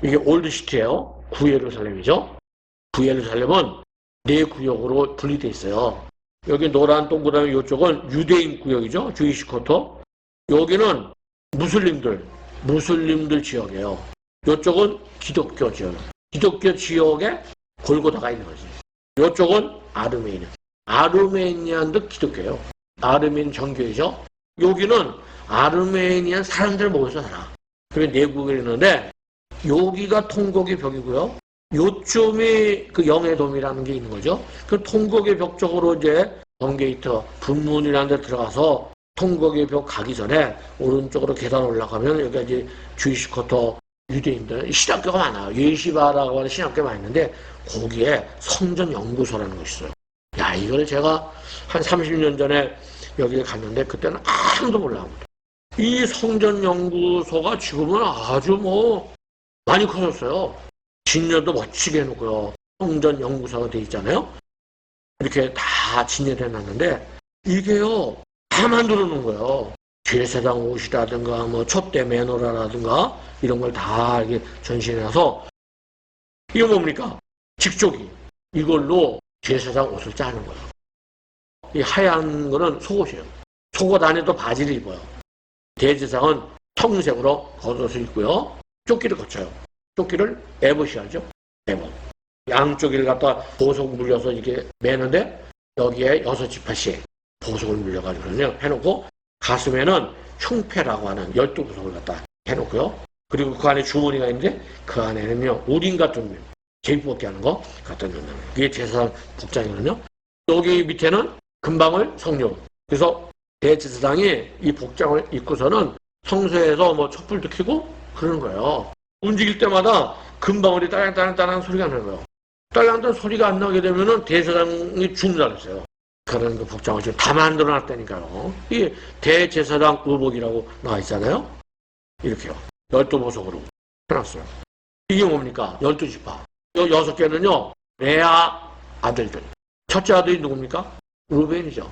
이게 올드시티예요. 구예루살렘이죠. 구예루살렘은 네 구역으로 분리되어 있어요. 여기 노란 동그라미 이쪽은 유대인 구역이죠. 주이시 쿼터. 여기는 무슬림들 지역이에요. 이쪽은 기독교 지역. 기독교 지역에 골고다가 있는 거지. 이쪽은 아르메니안도 기독교예요. 아르메니안 정교이죠. 여기는 아르메니안 사람들 모여서 살아. 그게 내국에 있는데 여기가 통곡의 벽이고요. 요쯤이 그 영의 돔이라는 게 있는 거죠. 그 통곡의 벽 쪽으로 이제 번게이트 분문이라는 데 들어가서 통곡의 벽 가기 전에 오른쪽으로 계단 올라가면 여기가 이제 주이시 쿼터 유대인들 신학교가 많아요. 예시바라고 하는 신학교가 많이 있는데 거기에 성전 연구소라는 것이 있어요. 야, 이걸 제가 한 30년 전에 여기에 갔는데 그때는 아무도 몰랐거든요. 이 성전 연구소가 지금은 아주 많이 커졌어요. 진열도 멋지게 해놓고요. 성전 연구소가 돼 있잖아요. 이렇게 다 진열해 놨는데 이게요 다 만들어 놓은 거예요. 제사장 옷이라든가 촛대 매너라든가 이런 걸 다 이렇게 전시해놔서 이거 뭡니까? 직조기. 이걸로 제사장 옷을 짜는 거예요. 이 하얀 거는 속옷이에요. 속옷 안에도 바지를 입어요. 대제사장은 청색으로 겉옷을 입고요. 조끼를 거쳐요. 조끼를 에봇이하죠. 에봇. 양쪽을 갖다 보석 물려서 이렇게 매는데 여기에 6지파씩 보석을 물려가지고 해놓고 가슴에는 흉패라고 하는 12보석을 갖다 해놓고요. 그리고 그 안에 주머니가 있는데 그 안에는요 우린 같은 제비 뽑기 하는 거 갖다 놓는 그게 제사장 복장이거든요. 여기 밑에는 금방울 성류. 그래서 대제사장이 이 복장을 입고서는 성소에서 촛불도 켜고 그러는 거예요. 움직일 때마다 금방울이 딸랑딸랑 소리가 나는 거예요. 딸랑딸랑 소리가 안 나게 되면은 대제사장이 죽는다 그랬어요. 그런 그 복장을 지금 다 만들어 놨다니까요. 이 대제사장 의복이라고 나와 있잖아요. 이렇게요. 12보석으로 해놨어요. 이게 뭡니까? 12지파. 요 6개는요, 레아 아들들. 첫째 아들이 누굽니까? 루벤이죠.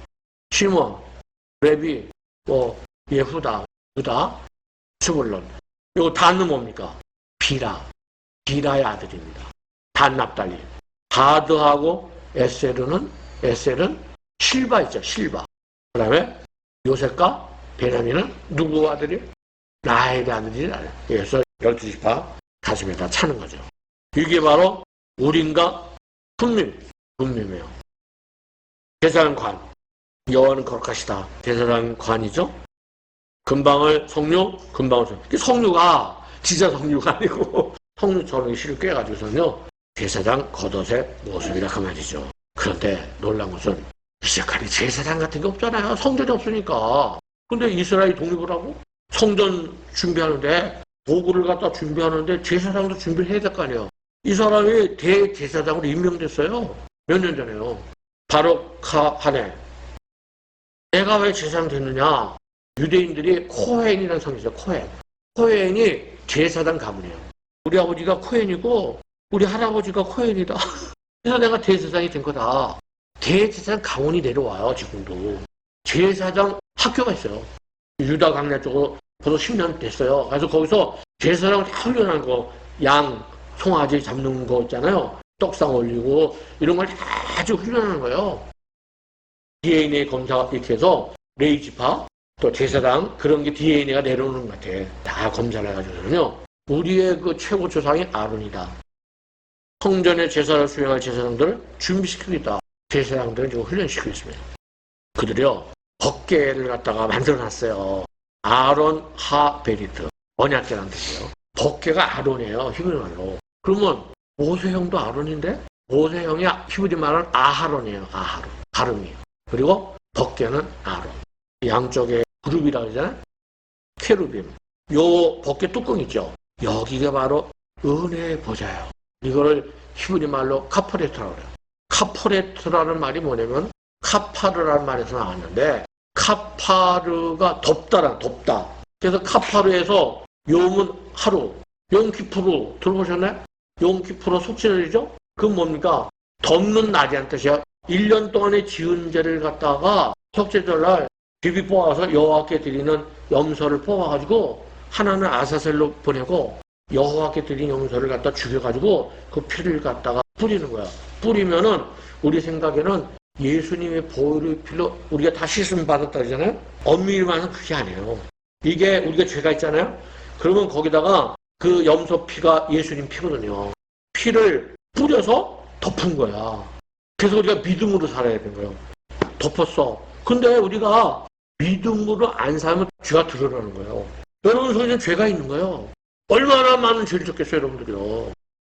시몬, 레비, 예후다, 유다, 스불론. 요거 단은 뭡니까? 비라의 아들입니다. 단 납달리. 가드하고 에셀은 실바 있죠, 실바. 그 다음에 요셉과 베냐민은 누구 아들이에요? 라헬의 아들이 그래서 12지파 가슴에다 차는 거죠. 이게 바로 우린과 분밈이에요. 제사장 관. 여호와는 거룩하시다. 제사장 관이죠. 금방울 성류, 금방울 성류. 성류가 진짜 성류가 아니고 성류처럼 실을 꿰가지고서는요. 제사장 겉옷의 모습이라 그 말이죠. 그런데 놀란 것은 이제까지 제사장 같은 게 없잖아요. 성전이 없으니까. 근데 이스라엘이 독립을 하고 성전 준비하는데 도구를 갖다 준비하는데 제사장도 준비를 해야 될 거 아니에요. 이 사람이 대제사장으로 임명됐어요. 몇 년 전에요. 바룩하네. 내가 왜 제사장 됐느냐? 유대인들이 코헨이라는 성이 있어요. 코헨이 제사장 가문이에요. 우리 아버지가 코헨이고 우리 할아버지가 코헨이다. 그래서 내가 대제사장이 된 거다. 대제사장 가문이 내려와요. 지금도. 제사장 학교가 있어요. 유다 강내 쪽으로 벌써 10년 됐어요. 그래서 거기서 제사장을 다 훈련하는 거, 양, 송아지 잡는 거 있잖아요. 떡상 올리고 이런 걸 아주 훈련하는 거예요. DNA 검사 이렇게 해서 레이지파 또 제사장 그런 게 DNA가 내려오는 것 같아. 다 검사를 해가지고는요. 우리의 그 최고 조상이 아론이다. 성전의 제사를 수행할 제사장들을 준비시키고 있다. 제사장들은 지금 훈련시키고 있습니다. 그들이요. 법궤를 갖다가 만들어놨어요. 아론 하베리트. 언약궤라는 뜻이에요. 법궤가 아론이에요. 히브리 말로. 그러면 모세형도 아론인데 모세형이 히브리 말은 아하론이에요. 가름이에요. 그리고 법궤는 아론. 양쪽에 그룹이라고 하잖아요. 케루빔. 요 법궤 뚜껑 있죠. 여기가 바로 은혜의 보좌예요. 이거를 히브리 말로 카퍼레트라고 그래요. 카퍼레트라는 말이 뭐냐면 카파르라는 말에서 나왔는데 카파르가 덥다. 그래서 카파르에서 요문 하루, 용키푸르 들어보셨나요? 용키푸르 속죄절이죠? 그건 뭡니까? 덮는 날이란 뜻이야. 1년 동안의 지은 죄를 갖다가 속죄절날 비비 뽑아서 여호와께 드리는 염소를 뽑아가지고 하나는 아사셀로 보내고 여호와께 드린 염소를 갖다 죽여가지고 그 피를 갖다가 뿌리는 거야. 뿌리면은 우리 생각에는 예수님의 보혈의 피로 우리가 다 씻음 받았다 그러잖아요. 엄밀히 말하면 그게 아니에요. 이게 우리가 죄가 있잖아요. 그러면 거기다가 그 염소 피가 예수님 피거든요. 피를 뿌려서 덮은 거야. 그래서 우리가 믿음으로 살아야 되는 거예요. 덮었어. 근데 우리가 믿음으로 안 살면 죄가 드러나는 거예요. 여러분 속에는 죄가 있는 거예요. 얼마나 많은 죄를 졌겠어요, 여러분들이요.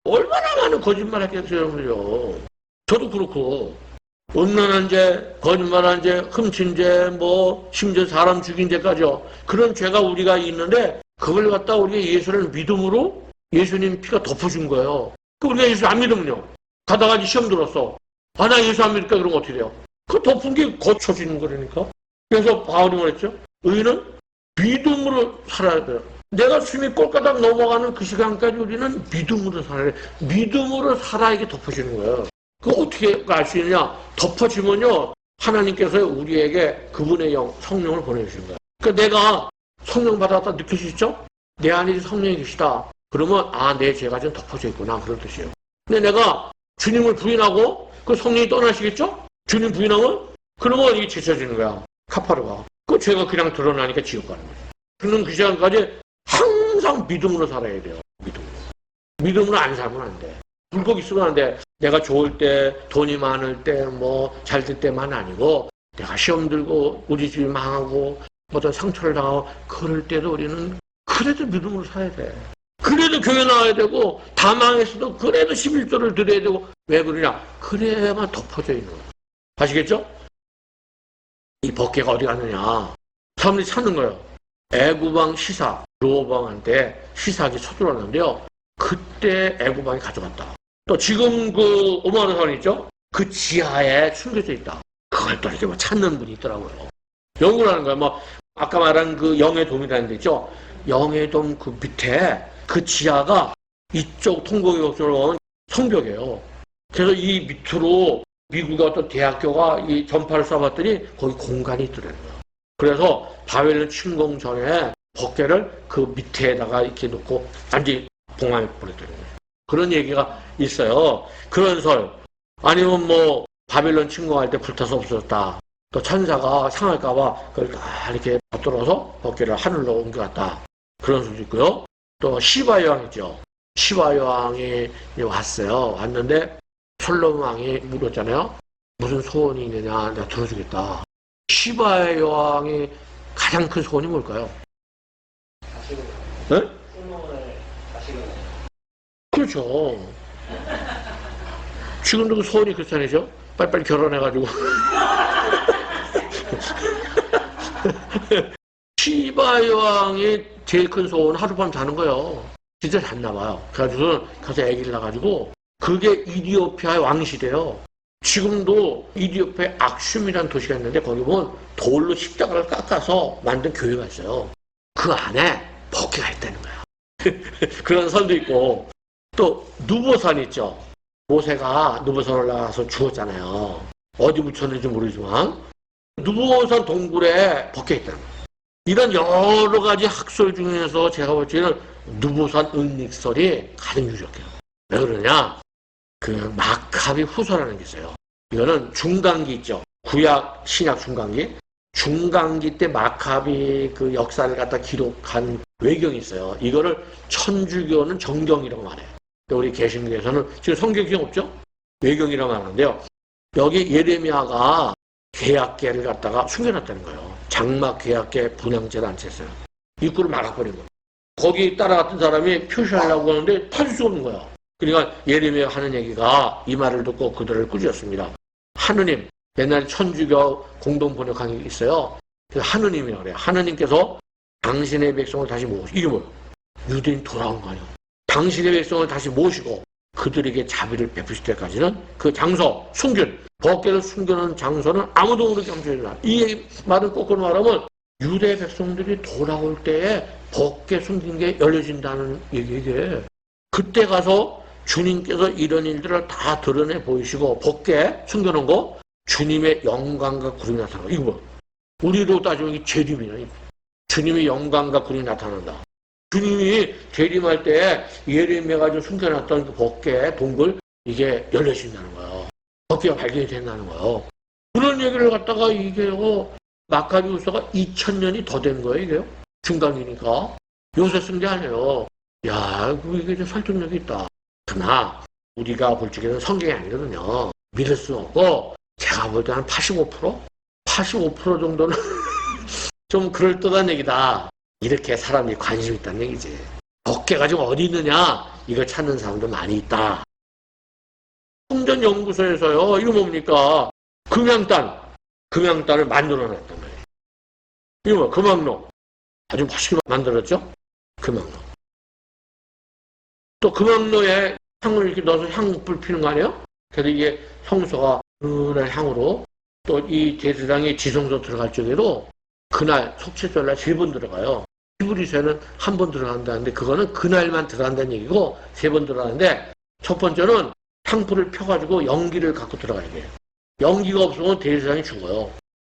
얼마나 많은 거짓말 했겠어요, 여러분들이요. 저도 그렇고 음란한 죄, 거짓말한 죄, 훔친 죄, 심지어 사람 죽인 죄까지요. 그런 죄가 우리가 있는데 그걸 갖다 우리가 예수를 믿음으로 예수님 피가 덮어준 거예요. 우리가 예수 안 믿으면요. 가다가 시험 들었어. 아, 나 예수 안 믿을까? 그러면 어떻게 돼요? 그 덮은 게 고쳐지는 거라니까. 그래서 바울이 말했죠. 의인은 믿음으로 살아야 돼요. 내가 숨이 꼴까닥 넘어가는 그 시간까지 우리는 믿음으로 살아야 돼. 믿음으로 살아야 이게 덮어지는 거예요. 그거 어떻게 알 수 있느냐? 덮어지면요. 하나님께서 우리에게 그분의 영, 성령을 보내주신 거예요. 그러니까 내가 성령 받았다 느낄 수 있죠? 내 안에 성령이 계시다. 그러면 아, 내 죄가 좀 덮어져 있구나. 그런 뜻이에요. 근데 내가 주님을 부인하고 그 성령이 떠나시겠죠? 주님 부인하면 그러면 이게 제쳐지는 거야. 카파르가. 그 죄가 그냥 드러나니까 지옥 가는 거죠. 그는 그 시간까지 항상 믿음으로 살아야 돼요. 믿음으로. 믿음으로 안 살면 안 돼. 불복이 있으면 안 돼. 내가 좋을 때, 돈이 많을 때, 잘 될 때만 아니고, 내가 시험 들고, 우리 집이 망하고, 어떤 상처를 당하고, 그럴 때도 우리는 그래도 믿음으로 살아야 돼. 그래도 교회 나와야 되고, 다 망했어도 그래도 11조를 드려야 되고, 왜 그러냐? 그래야만 덮어져 있는 거야. 아시겠죠? 이 법궤가 어디 갔느냐? 사람들이 찾는 거예요. 애구방 시사, 르호방한테 시사하기 서둘렀는데요. 그때 애구방이 가져갔다. 또 지금 그 오마르산 있죠? 그 지하에 숨겨져 있다. 그걸 또 이렇게 찾는 분이 있더라고요. 연구를 하는 거야. 아까 말한 그 영해돔이라는 데 있죠? 영해돔 그 밑에 그 지하가 이쪽 통곡역으로 성벽이에요. 그래서 이 밑으로 미국의 어떤 대학교가 이 전파를 쏴봤더니 거기 공간이 있더라고요. 그래서 바벨론 침공 전에 법궤를 그 밑에다가 이렇게 놓고 완전히 봉합해 버렸더라고요. 그런 얘기가 있어요. 그런 설. 아니면 바벨론 침공할 때 불타서 없어졌다. 또 천사가 상할까봐 그걸 다 이렇게 받들어서 법궤를 하늘로 옮겨갔다. 그런 소리도 있고요. 또 시바 여왕 있죠. 시바 여왕이 왔어요. 왔는데 솔로몬 왕이 물었잖아요. 무슨 소원이 있느냐? 내가 들어주겠다. 시바 여왕이 가장 큰 소원이 뭘까요? 네? 그렇죠. 지금도 그 소원이 그렇잖아요. 빨리빨리 결혼해가지고. 시바 여왕이 제일 큰 소원은 하룻밤 자는 거예요. 진짜 잤나 봐요. 그래가지고 가서 아기를 낳아가지고 그게 이디오피아의 왕실이에요. 지금도 이디오피아의 악슌이라는 도시가 있는데 거기 보면 돌로 십자가를 깎아서 만든 교회가 있어요. 그 안에 법궤가 있다는 거야. 그런 선도 있고 또 누보산 있죠. 모세가 누보산 올라가서 죽었잖아요. 어디 묻혔는지 모르지만 누보산 동굴에 법궤가 있다는 거야. 이런 여러 가지 학설 중에서 제가 볼 때는 누보산 은닉설이 가장 유력해요. 왜 그러냐? 그 마카비 후서라는 게 있어요. 이거는 중간기 있죠. 구약, 신약 중간기. 중간기 때 마카비 그 역사를 갖다 기록한 외경이 있어요. 이거를 천주교는 정경이라고 말해요. 우리 개신교에서는 지금 성경이 없죠? 외경이라고 하는데요. 여기 예레미야가 계약계를 갖다가 숨겨놨다는 거예요. 장막 계약계 분향제를 안 쳤어요. 입구를 막아버린 거예요. 거기 따라갔던 사람이 표시하려고 하는데 찾을 수 없는 거야. 그러니까 예레미야 하는 얘기가 이 말을 듣고 그들을 꾸짖었습니다. 하느님, 옛날에 천주교 공동 번역한 게 있어요. 하느님이라고 그래요. 하느님께서 당신의 백성을 다시 모으시고, 이게 뭐예요? 유대인 돌아온 거 아니에요. 당신의 백성을 다시 모시고 그들에게 자비를 베푸실 때까지는 그 장소, 숨긴, 법궤를 숨겨놓은 장소는 아무도 모르게 감춰야 이 말을 거꾸로 말하면 유대 백성들이 돌아올 때에 법궤 숨긴 게 열려진다는 얘기에 그때 가서 주님께서 이런 일들을 다 드러내 보이시고 법궤 숨겨놓은 거 주님의 영광과 구름이 나타나고 이거 뭐 우리로 따지면 이게 재림이야. 주님의 영광과 구름이 나타난다. 주님이 재림할 때 예레미야가 숨겨놨던 그 법궤, 동굴, 이게 열려진다는 거예요. 법궤가 발견이 된다는 거예요. 그런 얘기를 갖다가 이게요, 마카비우스가 2000년이 더 된 거예요, 이게요. 중간이니까. 요새 쓴 게 아니에요. 야, 이게 좀 설득력이 있다. 그러나, 우리가 볼 적에는 성경이 아니거든요. 믿을 수 없고, 제가 볼 때 한 85%? 85% 정도는 좀 그럴듯한 얘기다. 이렇게 사람이 관심 있다는 얘기지. 법궤가 지금 어디 있느냐? 이걸 찾는 사람도 많이 있다. 성전연구소에서요, 이거 뭡니까? 금양단을 만들어 놨단 말이에요. 이거 뭐, 금왕로. 아주 멋있게 만들었죠? 금왕로. 또 금왕로에 향을 이렇게 넣어서 향불 피는 거 아니에요? 그래서 이게 성소가 은은한 향으로 또 이 제사장이 지성소 들어갈 적에도 그날 속죄절날 3번 들어가요. 히브리서에는 1번 들어간다는데 그거는 그날만 들어간다는 얘기고 3번 들어가는데 첫 번째는 향불을 펴가지고 연기를 갖고 들어가야 돼요. 연기가 없으면 대제사장이 죽어요.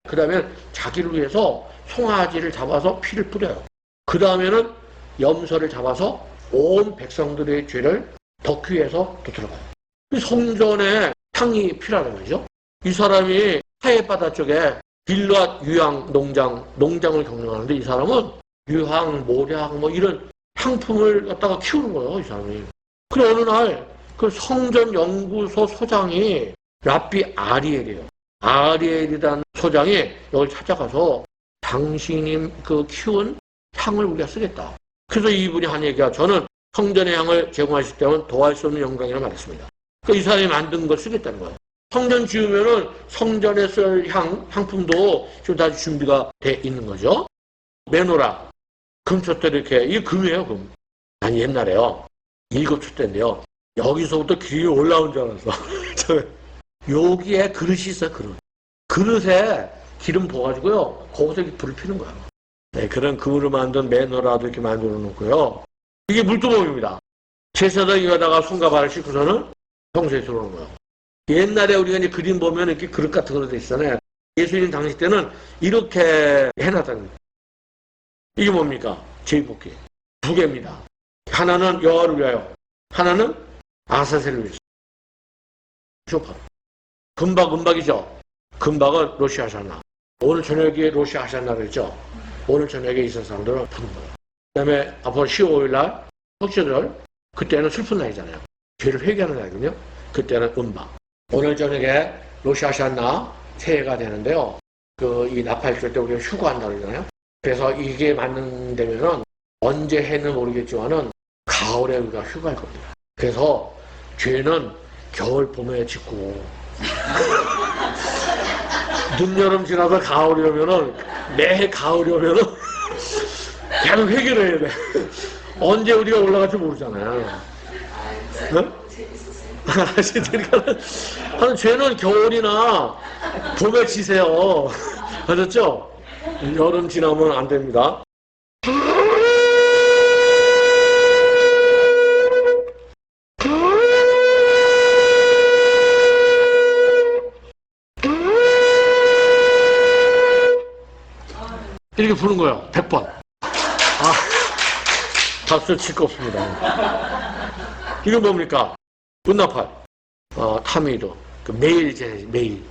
그 다음에 자기를 위해서 송아지를 잡아서 피를 뿌려요. 그 다음에는 염소를 잡아서 온 백성들의 죄를 덮기 위해서 또 들어가요. 성전에 향이 필요하단 말이죠. 이 사람이 하옓바다 쪽에 빌라 유향 농장을 경영하는데 이 사람은 유향, 모략 뭐 이런 향품을 갖다가 키우는 거예요, 이 사람이. 그래 어느 날 그 성전 연구소 소장이 랍비 아리엘이에요. 아리엘이라는 소장이 여기 찾아가서 당신이 그 키운 향을 우리가 쓰겠다. 그래서 이분이 한 얘기가 저는 성전의 향을 제공하실 때는 도할 수 없는 영광이라고 말했습니다. 그 이 사람이 만든 걸 쓰겠다는 거예요. 성전 지으면은 성전에 쓸 향품도 지금 다 준비가 돼 있는 거죠. 메노라, 금촛대 이렇게, 이게 금이에요, 금. 난 옛날에요. 7촛대인데요. 여기서부터 길이 올라온 줄 알았어. 여기에 그릇이 있어요, 그릇. 그릇에 기름 부어가지고요, 거기서 이렇게 불을 피는 거예요. 네, 그런 금으로 만든 메노라도 이렇게 만들어 놓고요. 이게 물두멍입니다. 제사장이 여기다가 손과 발을 씻고서는 성소에 들어오는 거예요. 옛날에 우리가 이제 그림 보면 이렇게 그릇 같은 거로 돼 있잖아요. 예수님 당시 때는 이렇게 해놨다는 거예요. 이게 뭡니까? 제비뽑기. 2개입니다. 하나는 여호와를 위하여, 하나는 아사셀을 위해서. 쇼파. 금박이죠. 금박은 로시 하샤나. 오늘 저녁에 로시 하샤나를 했죠. 오늘 저녁에 있은 사람들은 부른 거예요. 그 다음에 앞으로 15일 날 속죄절, 그때는 슬픈 날이잖아요. 죄를 회개하는 날이거든요. 그때는 은박. 오늘 저녁에 로시 하샤나 새해가 되는데요. 이 나팔 때 우리가 휴거한다고 그러잖아요. 그래서 이게 맞는다면은 언제 해는 모르겠지만은 가을에 우리가 휴가할 겁니다. 그래서 죄는 겨울 봄에 짓고 늦 여름 지나서 가을이 오면은 매해 가을이 오면은 계속 회개를 해야 돼. 언제 우리가 올라갈지 모르잖아요. 네? 그러니까 죄는 겨울이나 봄에 지세요. 아셨죠? 여름 지나면 안 됩니다. 이렇게 부는 거예요. 100번. 박수 칠 거 없습니다. 이건 뭡니까? 은나팔, 타미도, 매일,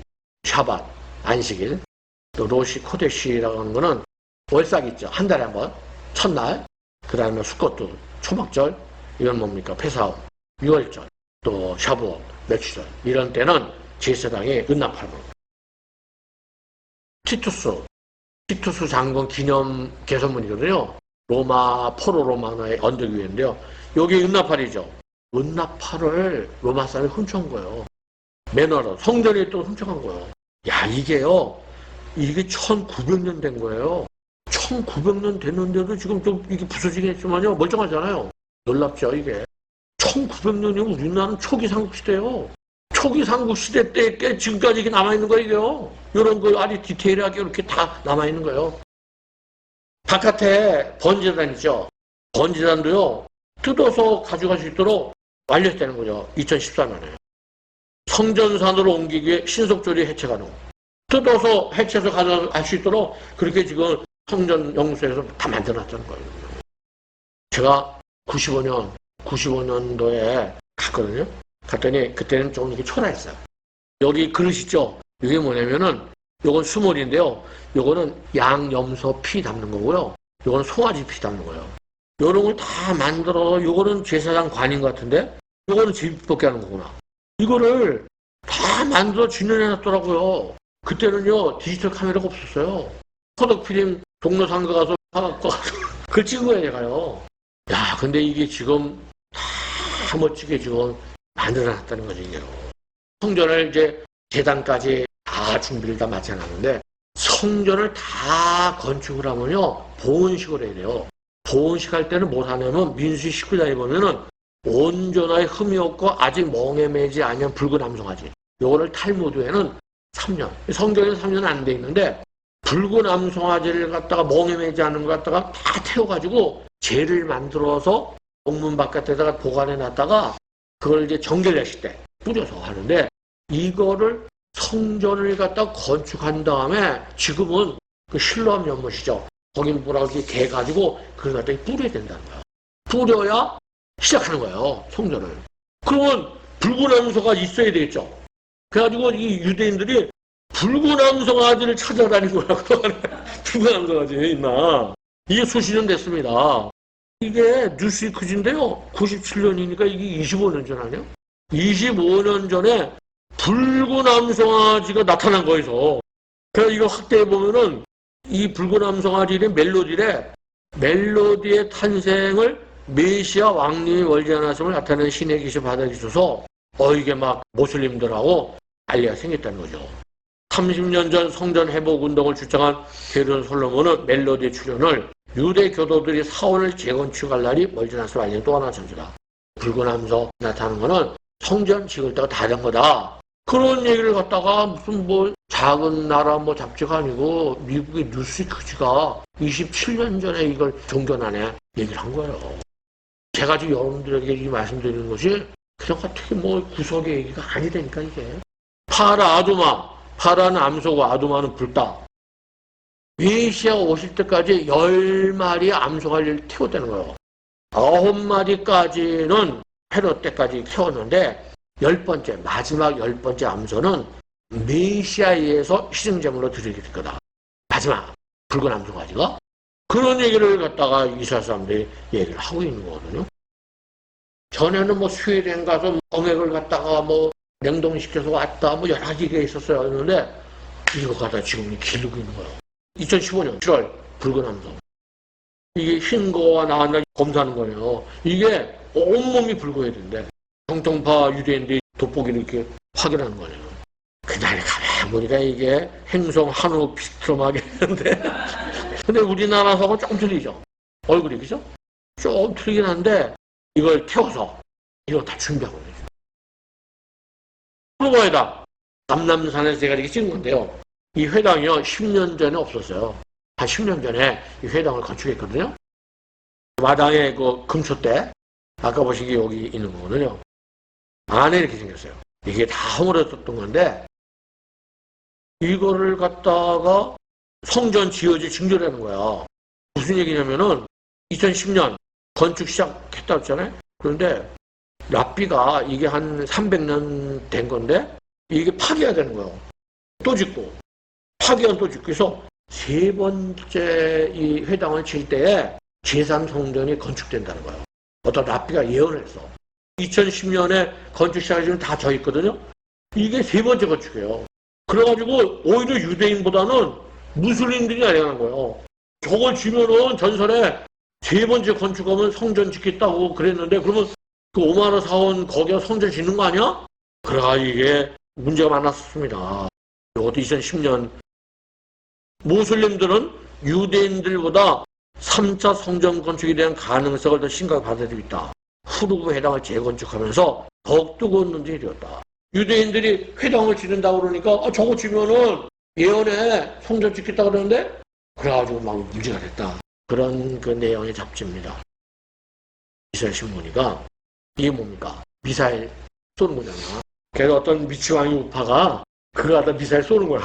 샤밧, 안식일, 또 로시 코데시라고 하는 거는 월삭 있죠. 한 달에 한 번, 첫날, 그 다음에 수꽃도, 초막절, 이건 뭡니까? 페사오, 6월절, 또 샤브옷, 며칠절, 이런 때는 제사장이 은나팔을 부릅니다. 티투스 장군 기념 개선문이거든요. 포로 로마노의 언덕 위인데요. 여기 은나팔이죠. 은나팔을 로마 사람이 훔쳐온 거예요. 매너로 성전에 또 훔쳐간 거예요. 야, 이게 1900년 된 거예요. 1900년 됐는데도 지금 좀 이게 부서지긴 했지만요. 멀쩡하잖아요. 놀랍죠, 이게. 1900년이면 우리나라는 초기 삼국시대예요. 초기 삼국시대 때 꽤 지금까지 이게 남아있는 거예요. 이런 거 아주 디테일하게 이렇게 다 남아있는 거예요. 바깥에 번제단 있죠. 번제단도요. 뜯어서 가져갈 수 있도록 완료했다는 거죠. 2014년에. 성전산으로 옮기기 위해 신속조리 해체 가능. 뜯어서 해체해서 가져갈 수 있도록 그렇게 지금 성전 연구소에서 다 만들어놨다는 거예요. 제가 95년도에 갔거든요. 갔더니 그때는 좀 이렇게 초라했어요. 여기 그릇 있죠? 이게 뭐냐면은 요건 수몰인데요. 요거는 양염소 피 담는 거고요. 요거는 송아지 피 담는 거예요. 요런 걸 다 만들어서 요거는 제사장 관인 것 같은데 요거는 제비뽑기 하는 거구나. 이거를 다 만들어 진열해놨더라고요. 그때는요 디지털 카메라가 없었어요. 포토필름 종로상가 가서 사갖고 그걸 찍은 거예요 제가요. 야 근데 이게 지금 다 멋지게 지금 만들어놨다는 거죠 이게요. 성전을 이제 재단까지 다 준비를 다 마쳐놨는데 성전을 다 건축을 하면요 보온식으로 해야 돼요. 보온식 할 때는 뭘 하냐면 민수기 19장에 보면은 온전하게 흠이 없고 아직 멍에 매지 아니한 붉은 암송아지 요거를 탈무드에는 3년 성경에는 3년 안 돼 있는데 붉은 암송아지를 갖다가 멍에 매지 않은 걸 갖다가 다 태워가지고 재를 만들어서 옥문 바깥에다가 보관해 놨다가 그걸 이제 정결례식 때 뿌려서 하는데 이거를 성전을 갖다 건축한 다음에 지금은 그 실로암 연못이죠. 거기 뭐라고 이렇게 개가지고 그걸 갖다 뿌려야 된다는 거예요. 뿌려야 시작하는 거예요. 성전을. 그러면 붉은 암소가 있어야 되겠죠. 그래가지고 이 유대인들이 붉은 암송아지를 찾아다니고 붉은 암송아지 있나. 이게 수십 년 됐습니다. 이게 뉴스위크지인데요. 97년이니까 이게 25년 전 아니에요? 25년 전에 붉은 암송아지가 나타난 거에서 그래서 이거 확대해보면은 이 붉은 암송아지의 멜로디의 탄생을 메시아 왕님이 멀지 않았음을 나타내는 신의 계시 받아주셔서 이게 막 모슬림들하고 알리가 생겼다는 거죠. 30년 전 성전 회복 운동을 주장한 게르손 솔로몬은 멜로디의 출현을 유대 교도들이 사원을 재건축할 날이 멀지 않았음을 알리는 또 하나 전제다. 붉은 암소 나타나는 거는 성전 지을 때가 다 된 거다. 그런 얘기를 갖다가 무슨 뭐 작은 나라 뭐 잡지가 아니고 미국의 뉴스위크지가 27년 전에 이걸 종견안에 얘기를 한 거예요. 제가 지금 여러분들에게 말씀드리는 것이 그냥 어떻게 뭐 구석의 얘기가 아니라니까 이게. 파라 아두마, 파라는 암소고 아두마는 불다. 메시아가 오실 때까지 10마리의 암소가리를 태웠다는 거예요. 9마리까지는 헤롯 때까지 태웠는데 마지막 10번째 암소는 메시아에 의해서 희생제물로 드리게 될 거다. 마지막 붉은 암소가지가 그런 얘기를 갖다가 이스라엘 사람들이 얘기를 하고 있는 거거든요. 전에는 뭐 스웨덴 가서 어맥을 갖다가 뭐 냉동시켜서 왔다 뭐 여러 가지가 있었어요. 그런데 이거 갖다 지금 기르고 있는 거예요. 2015년 7월 붉은 암소. 이게 흰 거와 나왔나 검사하는 거예요. 이게 온몸이 붉어야 된대. 정통파 유대인들이 돋보기를 이렇게 확인하는 거예요. 그날 가만 보니까 이게 행성 한우 비스트롬하게 했는데 근데 우리나라하고 조금 틀리죠. 얼굴이 그죠? 조금 틀리긴 한데 이걸 태워서 이거 다 준비하고 있죠. 프로거회당 남남산에서 제가 이렇게 찍은 건데요. 이 회당이요 10년 전에 없었어요. 한 10년 전에 이 회당을 건축했거든요. 마당에 그 금초대 아까 보시기 여기 있는 거거든요. 안에 이렇게 생겼어요. 이게 다 허물어졌던 건데 이거를 갖다가 성전 지어질 징조라는 거야. 무슨 얘기냐면은 2010년 건축 시작했다고 했잖아요. 그런데 랍비가 이게 한 300년 된 건데 이게 파괴해야 되는 거예요. 또 짓고 파괴한 또 짓고 그래서 세 번째 이 회당을 칠 때에 제3성전이 건축된다는 거예요. 어떤 랍비가 예언을 했어. 2010년에 건축 시작하시면 다 져 있거든요. 이게 세 번째 건축이에요. 그래가지고 오히려 유대인보다는 무슬림들이 알려는 거예요. 저걸 지면은 전설에 세 번째 건축하면 성전 짓겠다고 그랬는데 그러면 그 오마르 사원 거기가 성전 짓는 거 아니야? 그래가지고 이게 문제가 많았습니다. 이것도 2010년 무슬림들은 유대인들보다 3차 성전 건축에 대한 가능성을 더 심각하게 받아들이고 있다. 후르브 회당을 재건축하면서 더욱 뜨거운 논쟁이었다. 유대인들이 회당을 짓는다고 그러니까 저거 지면은 예언에 성전 짓겠다 그러는데 그래가지고 막 문제가 됐다. 그런 그 내용의 잡지입니다. 이스라엘 신문이가 이게 뭡니까? 미사일 쏘는 거잖아. 그래서 어떤 미치광이 우파가 그거 갖다 미사일 쏘는 거야.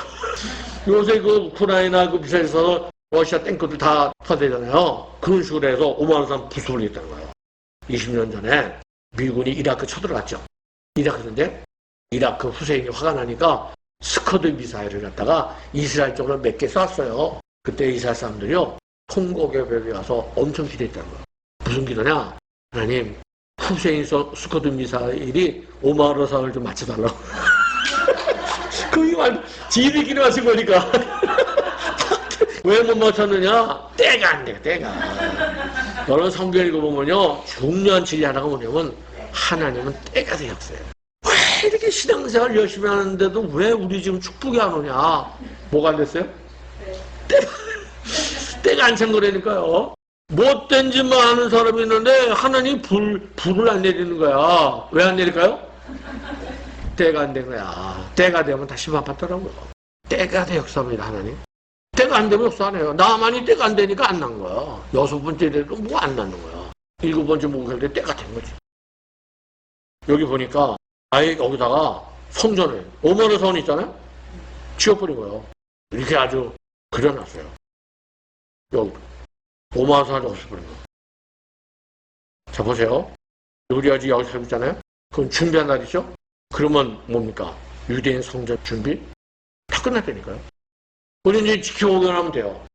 요새 그 우크라이나 그 미사일 쏘서 러시아 탱크들 다 터대잖아요. 그런 식으로 해서 5만 원 산 부수를 했다는 거예요. 20년 전에 미군이 이라크 쳐들어갔죠. 이라크인데 이라크 후세인이 화가 나니까 스커드 미사일을 갖다가 이스라엘 쪽으로 몇 개 쐈어요. 그때 이스라엘 사람들이요. 통곡의 와서 엄청 기대했다는 거예요. 무슨 기도냐? 하나님, 후세인 스커드 미사일이 오마르산을 좀 맞춰달라고. 그게 말, 지들이 기도하신 거니까. 왜 못 맞췄느냐? 때가 안 돼, 때가. 여러분 성경 읽어보면요. 중요한 진리 하나가 뭐냐면, 하나님은 때가 되었어요. 왜 이렇게 신앙생활 열심히 하는데도 왜 우리 지금 축복이 안 오냐? 뭐가 안 됐어요? 때가 안 찬 거라니까요. 못된 짓만 하는 사람이 있는데 하나님 불을 안 내리는 거야. 왜 안 내릴까요? 때가 안 된 거야. 때가 되면 다시 바빴더라고요. 때가 돼 역사입니다, 하나님. 때가 안 되면 역사 안 해요. 나만이 때가 안 되니까 안 난 거야. 6번째 돼도 뭐 안 나는 거야. 7번째 목요일 때 때가 된 거지. 여기 보니까 아예 여기다가 성전을 5만 원 선 있잖아요. 지워버린 거예요. 이렇게 아주 그려놨어요. 여기 5만 원 선을 없애버린 거예요. 자 보세요. 우리 아직 여기 살고 있잖아요. 그럼 준비한 날이죠. 그러면 뭡니까? 유대인 성전 준비 다 끝났다니까요. 우리 이제 지켜보기만 하면 돼요.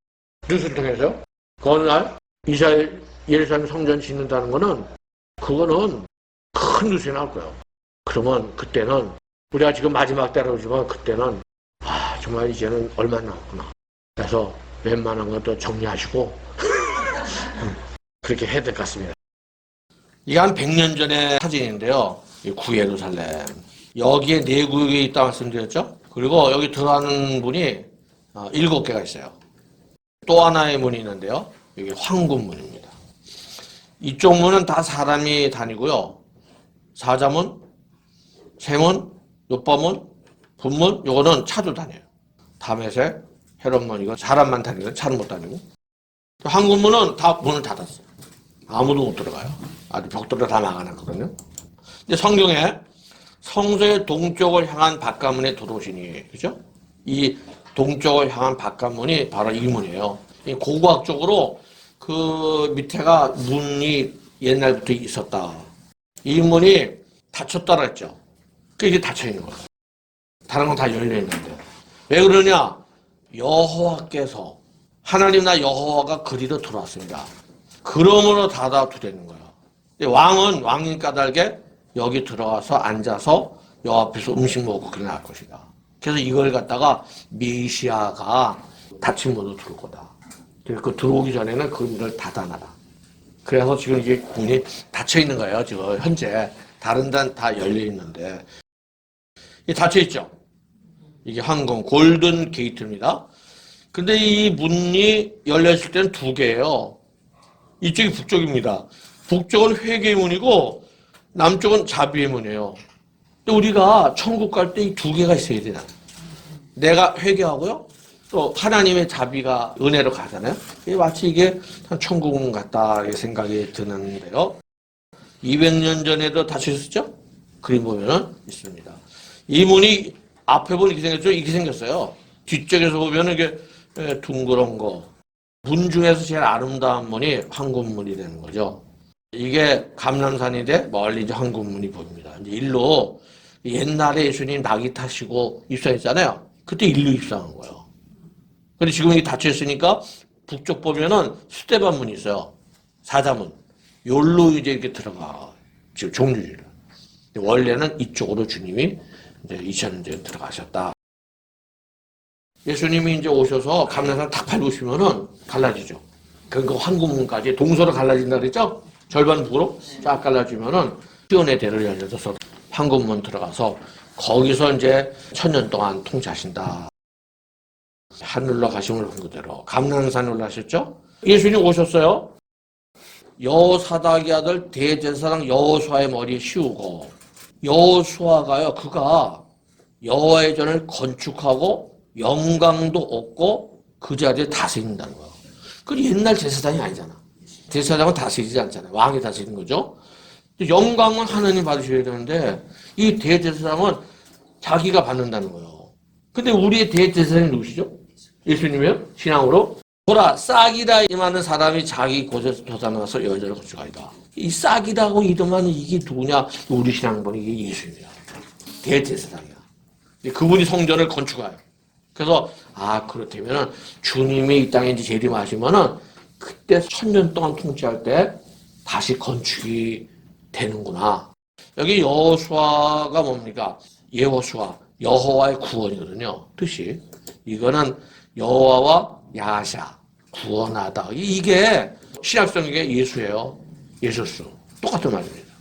뉴스를 통해서요. 그 어느 날 이스라엘 예루살렘 성전 짓는다는 거는 그거는 큰 뉴스에 나올 거예요. 그러면 그때는 우리가 지금 마지막 때라지만 그때는 정말 이제는 얼마 남았구나. 그래서 웬만한 것도 정리하시고 그렇게 해야 될 것 같습니다. 이게 한 100년 전의 사진인데요. 구예루살렘. 여기에 4구역이 있다 말씀드렸죠? 그리고 여기 들어가는 문이 7개가 있어요. 또 하나의 문이 있는데요. 여기 황금문입니다. 이쪽 문은 다 사람이 다니고요. 사자문, 세문, 요법문, 분문, 요거는 차도 다녀요. 다메섹, 헤롯문, 이거 사람만 다니고 차는 못 다니고. 황금문은 다 문을 닫았어요. 아무도 못 들어가요. 아주 벽돌을 다 막아놨거든요. 근데 성경에 성소의 동쪽을 향한 바깥문에 들어오시니, 그죠? 이 동쪽을 향한 바깥문이 바로 이 문이에요. 고고학적으로 그 밑에가 문이 옛날부터 있었다. 이 문이 닫혔다고 했죠. 이게 닫혀있는 거예요. 다른 건 다 열려있는데. 왜 그러냐? 여호와께서, 하나님 나 여호와가 그리로 들어왔습니다. 그러므로 닫아두려는 거예요. 왕은 왕인 까닭에 여기 들어가서 앉아서 여호와 앞에서 음식 먹고 그래 나갈 것이다. 그래서 이걸 갖다가 메시아가 닫힌 문으로 들어올 거다. 그 들어오기 전에는 그 문을 닫아놔라. 그래서 지금 이게 문이 닫혀 있는 거예요. 지금 현재 다른 데는 다 열려 있는데 이게 닫혀 있죠. 이게 황금 골든 게이트입니다. 근데 이 문이 열려 있을 때는 2개예요. 이쪽이 북쪽입니다. 북쪽은 회개의 문이고 남쪽은 자비의 문이에요. 근데 우리가 천국 갈 때 이 2개가 있어야 되나? 내가 회개하고요. 또 하나님의 자비가 은혜로 가잖아요. 마치 이게 천국 같다 생각이 드는데요. 200년 전에도 닫혀 있었죠? 그림 보면은 있습니다. 이 문이 앞에 보면 이렇게 생겼죠? 이렇게 생겼어요. 뒤쪽에서 보면은 이게 둥그런 거. 문 중에서 제일 아름다운 문이 황금문이 되는 거죠. 이게 감람산인데 멀리 이제 황금문이 보입니다. 이제 일로 옛날에 예수님 낙이 타시고 입성했잖아요. 그때 일로 입성한 거예요. 근데 지금 이게 닫혀 있으니까 북쪽 보면은 스데반 문이 있어요. 사자문. 요로 이제 이렇게 들어가. 지금 종류를. 원래는 이쪽으로 주님이 이제 2000년 전에 들어가셨다. 예수님이 이제 오셔서 감람산 탁 밟으시면은 갈라지죠. 그러니까 황금문까지 동서로 갈라진다 그랬죠? 절반 북으로 쫙 갈라지면은 시온의 대를 열려서 황금문 들어가서 거기서 이제 1000년 동안 통치하신다. 하늘로 가심을 본 그대로 감람산에 올라가셨죠? 예수님 오셨어요. 여호사닥의 아들 대제사장 여호수아의 머리에 씌우고 여호수아가요 그가 여호와의 전을 건축하고 영광도 얻고 그 자리에 다스린다는 거예요. 그 옛날 제사장이 아니잖아. 제사장은 다스리지 않잖아요. 왕이 다스리는 거죠. 영광은 하나님 받으셔야 되는데 이 대제사장은 자기가 받는다는 거예요. 근데 우리의 대제사장이 누구시죠? 예수님이요? 신앙으로 보라 싹이다 임하는 사람이 자기 곳에서 도산나서 여자를 건축하이다. 이 싹이다고 이름하는 이게 누구냐? 우리 신앙본이 이게 예수님이야. 대제사장이야. 그분이 성전을 건축해요. 그래서 그렇다면은 주님이 이 땅에 이제 재림하시면은 그때 1000년 동안 통치할 때 다시 건축이 되는구나. 여기 여호수아가 뭡니까? 여호수아, 여호와의 구원이거든요. 뜻이 이거는 여호와와 야샤 구원하다. 이게 신약성경의 예수예요. 예수수 똑같은 말입니다.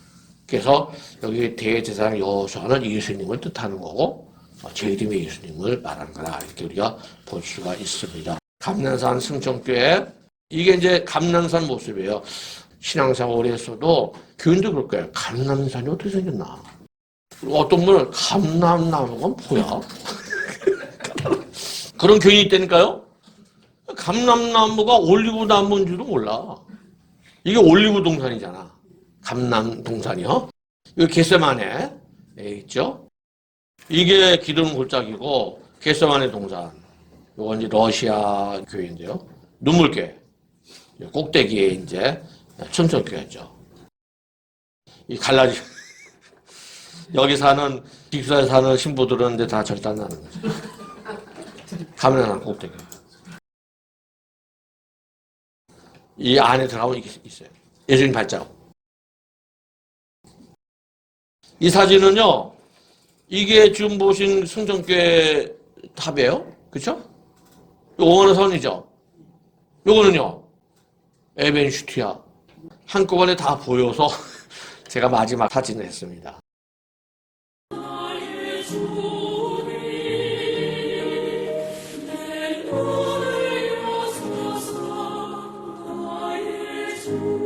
그래서 여기 대제사장 여호수아는 예수님을 뜻하는 거고 재림의 예수님을 말하는 거다. 이렇게 우리가 볼 수가 있습니다. 감난산 승천교회 이게 이제 감난산 모습이에요. 신앙생활 오래 했어도 교인도 그럴 거예요. 감난산이 어떻게 생겼나? 어떤 분은 감람나무가 뭐야? 그런 교인이 있다니까요? 감람나무가 올리브 나무인 줄도 몰라. 이게 올리브 동산이잖아. 감람 동산이요. 이거 겟세마네 있죠? 이게 기름 골짜기고 겟세마네 동산. 이건 이제 러시아 교회인데요. 눈물교회. 꼭대기에 이제 춘천교회죠. 이 갈라지 여기 사는 기숙사에 사는 신부들은 근데 다 절단나는 거죠. 가면은 꼭대기. 이 안에 들어가면 이게 있어요. 예수님 발자국. 이 사진은요, 이게 지금 보신 승정교회 탑이에요. 그쵸? 요거는 선이죠. 요거는요, 에벤슈티아. 한꺼번에 다 보여서 제가 마지막 사진을 했습니다. 주